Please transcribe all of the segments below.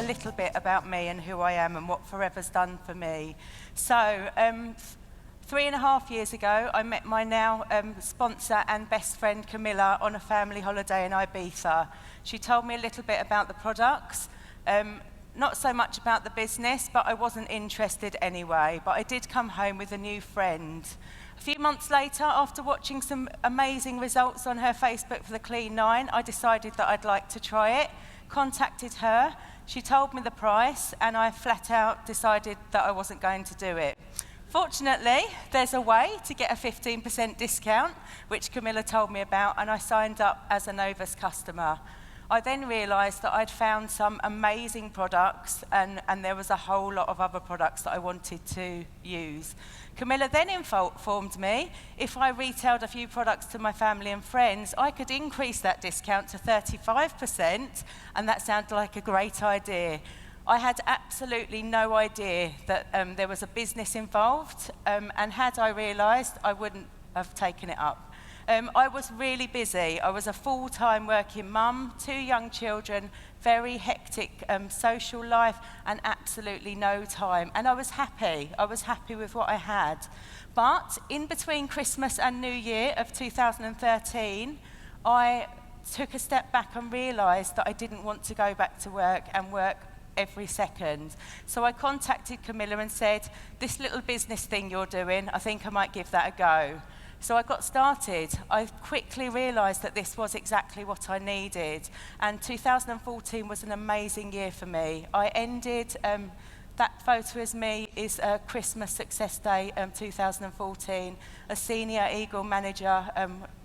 little bit about me and who I am and what Forever's done for me. So, 3.5 years ago, I met my now sponsor and best friend Camilla on a family holiday in Ibiza. She told me a little bit about the products, not so much about the business, but I wasn't interested anyway. But I did come home with a new friend. A few months later, after watching some amazing results on her Facebook for the Clean 9, I decided that I'd like to try it, contacted her, she told me the price, and I flat out decided that I wasn't going to do it. Fortunately, there's a way to get a 15% discount, which Camilla told me about, and I signed up as a Novus customer. I then realised that I'd found some amazing products, and there was a whole lot of other products that I wanted to use. Camilla then informed me if I retailed a few products to my family and friends, I could increase that discount to 35%, and that sounded like a great idea. I had absolutely no idea that there was a business involved, and had I realised, I wouldn't have taken it up. I was really busy. I was a full-time working mum, 2 young children, very hectic social life, and absolutely no time. And I was happy. I was happy with what I had. But in between Christmas and New Year of 2013, I took a step back and realised that I didn't want to go back to work and work every second. So I contacted Camilla and said, this little business thing you're doing, I think I might give that a go. So I got started. I quickly realised that this was exactly what I needed. And 2014 was an amazing year for me. I ended, that photo is me, is a Christmas success day, 2014, a senior Eagle manager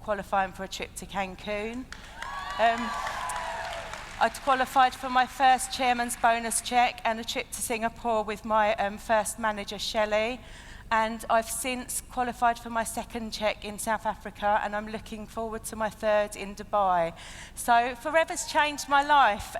qualifying for a trip to Cancun. I'd qualified for my first chairman's bonus cheque and a trip to Singapore with my first manager, Shelley. And I've since qualified for my second cheque in South Africa, and I'm looking forward to my third in Dubai. So Forever's changed my life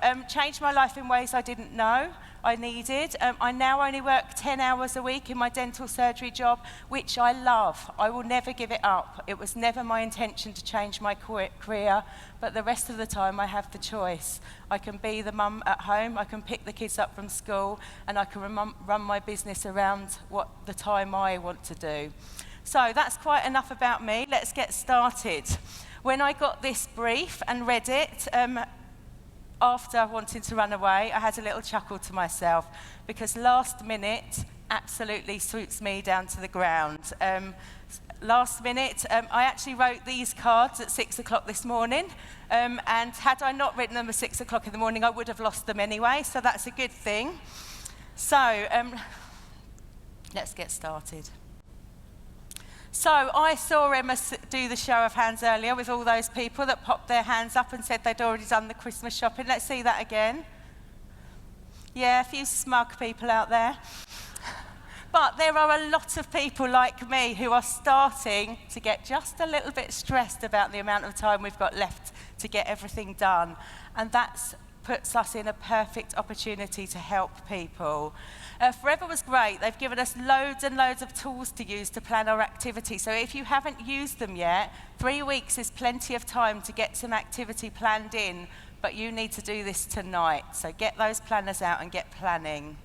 in ways I didn't know I needed. I now only work 10 hours a week in my dental surgery job, which I love. I will never give it up. It was never my intention to change my career, but the rest of the time I have the choice. I can be the mum at home, I can pick the kids up from school, and I can run my business around what the time I want to do. So that's quite enough about me. Let's get started. When I got this brief and read it, after wanting to run away, I had a little chuckle to myself, because last minute absolutely suits me down to the ground. Last minute, I actually wrote these cards at 6 o'clock this morning, and had I not written them at 6 o'clock in the morning, I would have lost them anyway, so that's a good thing. So, let's get started. So I saw Emma do the show of hands earlier with all those people that popped their hands up and said they'd already done the Christmas shopping. Let's see that again. Yeah, a few smug people out there. But there are a lot of people like me who are starting to get just a little bit stressed about the amount of time we've got left to get everything done. And that puts us in a perfect opportunity to help people. Forever was great. They've given us loads and loads of tools to use to plan our activity. So if you haven't used them yet, 3 weeks is plenty of time to get some activity planned in, but you need to do this tonight. So get those planners out and get planning.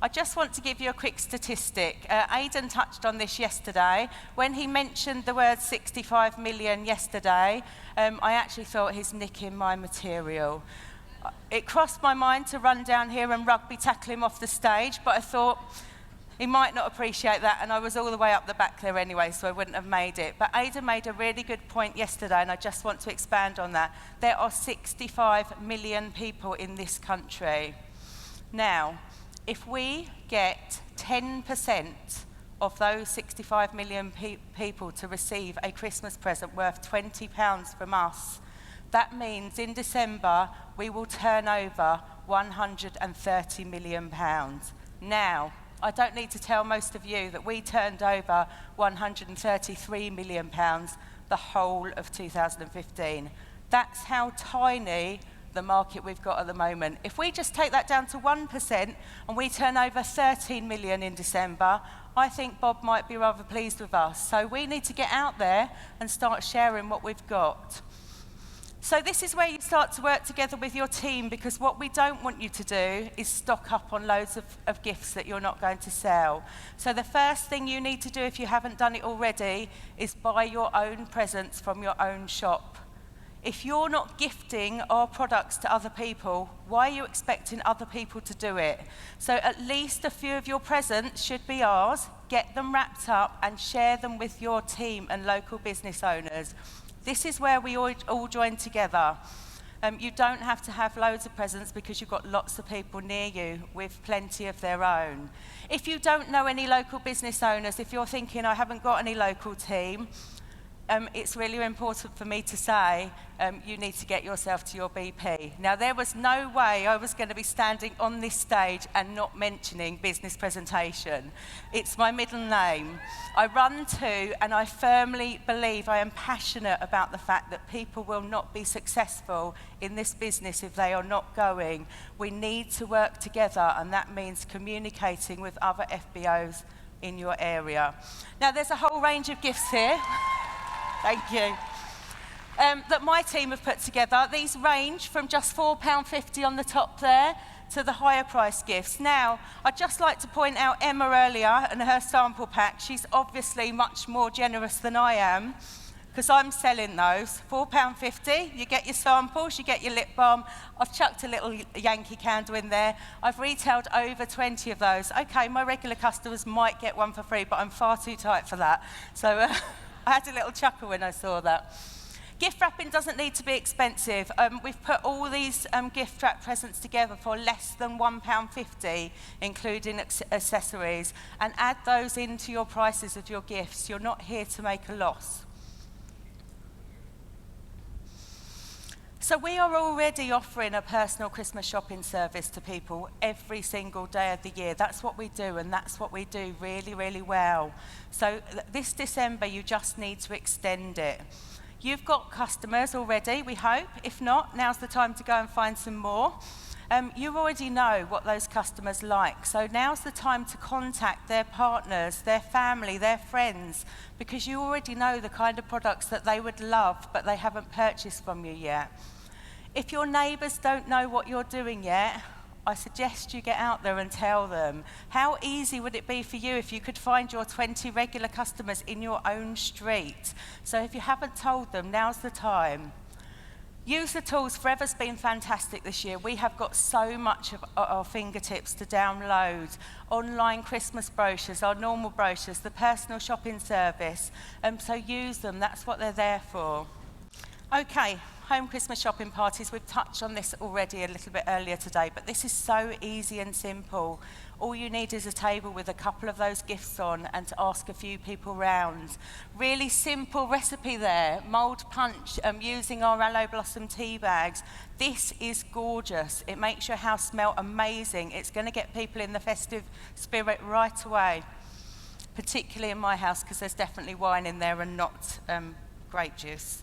I just want to give you a quick statistic. Aidan touched on this yesterday. When he mentioned the word 65 million yesterday, I actually thought he's nicking my material. It crossed my mind to run down here and rugby tackle him off the stage, but I thought he might not appreciate that, and I was all the way up the back there anyway, so I wouldn't have made it. But Ada made a really good point yesterday, and I just want to expand on that. There are 65 million people in this country. Now, if we get 10% of those 65 million people to receive a Christmas present worth £20 from us, that means in December we will turn over £130 million. Now, I don't need to tell most of you that we turned over £133 million the whole of 2015. That's how tiny the market we've got at the moment. If we just take that down to 1% and we turn over 13 million in December, I think Bob might be rather pleased with us. So we need to get out there and start sharing what we've got. So this is where you start to work together with your team, because what we don't want you to do is stock up on loads of gifts that you're not going to sell. So the first thing you need to do, if you haven't done it already, is buy your own presents from your own shop. If you're not gifting our products to other people, why are you expecting other people to do it? So at least a few of your presents should be ours. Get them wrapped up and share them with your team and local business owners. This is where we all join together. You don't have to have loads of presents because you've got lots of people near you with plenty of their own. If you don't know any local business owners, if you're thinking, I haven't got any local team, it's really important for me to say you need to get yourself to your BP. Now, there was no way I was going to be standing on this stage and not mentioning business presentation. It's my middle name. I run to, and I firmly believe, I am passionate about the fact that people will not be successful in this business if they are not going. We need to work together, and that means communicating with other FBOs in your area. Now, there's a whole range of gifts here. Thank you. That my team have put together. These range from just £4.50 on the top there to the higher price gifts. Now, I'd just like to point out Emma earlier and her sample pack. She's obviously much more generous than I am, because I'm selling those. £4.50, you get your samples, you get your lip balm. I've chucked a little Yankee candle in there. I've retailed over 20 of those. Okay, my regular customers might get one for free, but I'm far too tight for that. So I had a little chuckle when I saw that. Gift wrapping doesn't need to be expensive. We've put all these gift wrap presents together for less than £1.50, including accessories, and add those into your prices of your gifts. You're not here to make a loss. So we are already offering a personal Christmas shopping service to people every single day of the year. That's what we do, and that's what we do really, really well. So this December, you just need to extend it. You've got customers already, we hope. If not, now's the time to go and find some more. You already know what those customers like, so now's the time to contact their partners, their family, their friends, because you already know the kind of products that they would love, but they haven't purchased from you yet. If your neighbours don't know what you're doing yet, I suggest you get out there and tell them. How easy would it be for you if you could find your 20 regular customers in your own street? So if you haven't told them, now's the time. Use the tools. Forever's been fantastic this year. We have got so much of our fingertips to download. Online Christmas brochures, our normal brochures, the personal shopping service. So use them. That's what they're there for. Okay, home Christmas shopping parties. We've touched on this already a little bit earlier today, but this is so easy and simple. All you need is a table with a couple of those gifts on and to ask a few people round. Really simple recipe there. Mould punch using our aloe blossom tea bags. This is gorgeous. It makes your house smell amazing. It's going to get people in the festive spirit right away, particularly in my house, because there's definitely wine in there and not grape juice.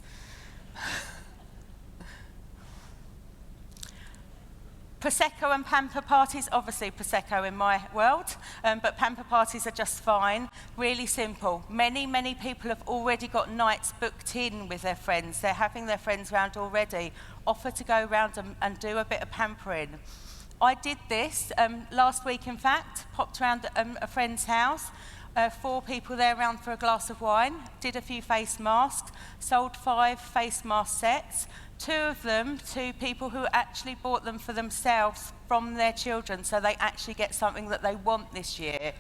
Prosecco and pamper parties, obviously Prosecco in my world, but pamper parties are just fine. Really simple. Many people have already got nights booked in with their friends. They're having their friends round already. Offer to go round and do a bit of pampering. I did this last week, in fact. Popped around a friend's house. 4 people there round for a glass of wine, did a few face masks, sold 5 face mask sets, 2 of them to people who actually bought them for themselves from their children, so they actually get something that they want this year.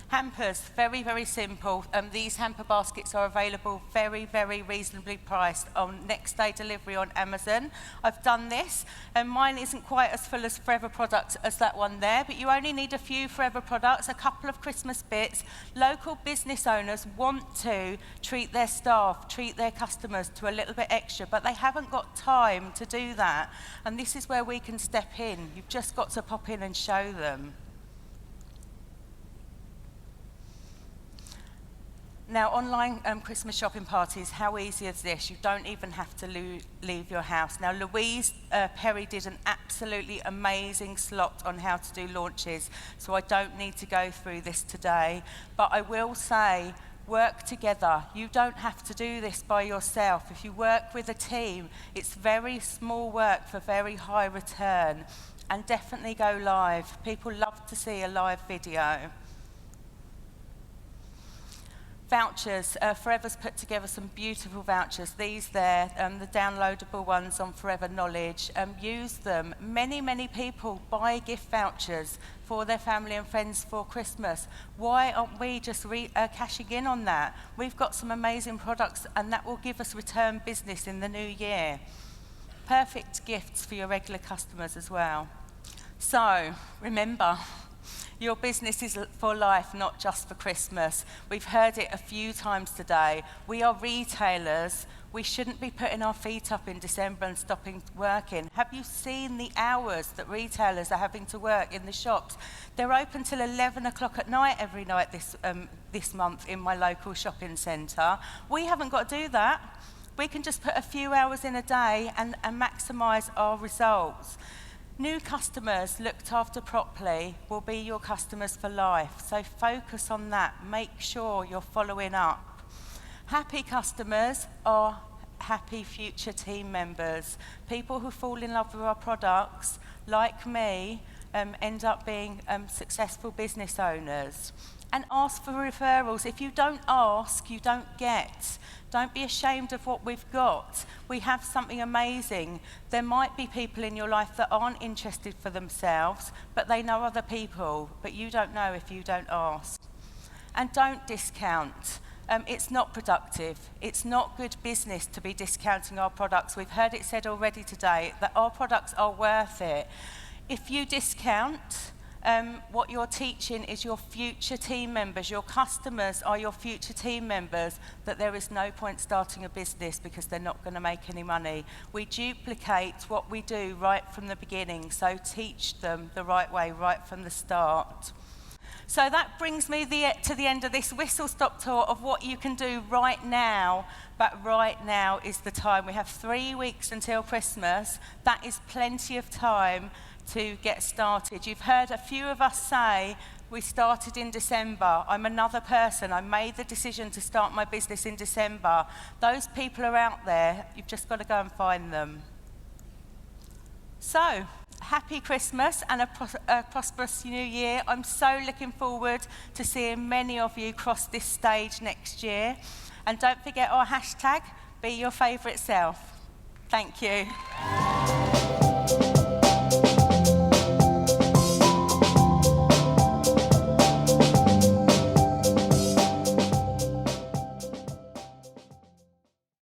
Hampers, very simple. These hamper baskets are available very reasonably priced on next day delivery on Amazon. I've done this, and mine isn't quite as full as Forever products as that one there, but you only need a few Forever products, a couple of Christmas bits. Local business owners want to treat their staff, treat their customers to a little bit extra, but they haven't got time to do that. And this is where we can step in. You've just got to pop in and show them. Now, online Christmas shopping parties, how easy is this? You don't even have to leave your house. Now, Louise Perry did an absolutely amazing slot on how to do launches, so I don't need to go through this today. But I will say, Work together. You don't have to do this by yourself. If you work with a team, it's very small work for very high return. And definitely go live. People love to see a live video. Vouchers. Forever's put together some beautiful vouchers. These there, the downloadable ones on Forever Knowledge. Use them. Many people buy gift vouchers for their family and friends for Christmas. Why aren't we just cashing in on that? We've got some amazing products, and that will give us return business in the new year. Perfect gifts for your regular customers as well. So, remember, your business is for life, not just for Christmas. We've heard it a few times today. We are retailers. We shouldn't be putting our feet up in December and stopping working. Have you seen the hours that retailers are having to work in the shops? They're open till 11 o'clock at night every night this month in my local shopping centre. We haven't got to do that. We can just put a few hours in a day and maximise our results. New customers looked after properly will be your customers for life, so focus on that. Make sure you're following up. Happy customers are happy future team members. People who fall in love with our products, like me, end up being successful business owners. And ask for referrals. If you don't ask, you don't get. Don't be ashamed of what we've got. We have something amazing. There might be people in your life that aren't interested for themselves, but they know other people, but you don't know if you don't ask. And don't discount. It's not productive. It's not good business to be discounting our products. We've heard it said already today that our products are worth it. If you discount, what you're teaching is your future team members, your customers are your future team members, that there is no point starting a business because they're not going to make any money. We duplicate what we do right from the beginning, so teach them the right way right from the start. So that brings me to the end of this whistle-stop tour of what you can do right now, but right now is the time. We have 3 weeks until Christmas. That is plenty of time to get started. You've heard a few of us say, we started in December. I'm another person. I made the decision to start my business in December. Those people are out there. You've just got to go and find them. So, happy Christmas and a prosperous new year. I'm so looking forward to seeing many of you cross this stage next year. And don't forget our hashtag, be your favourite self. Thank you.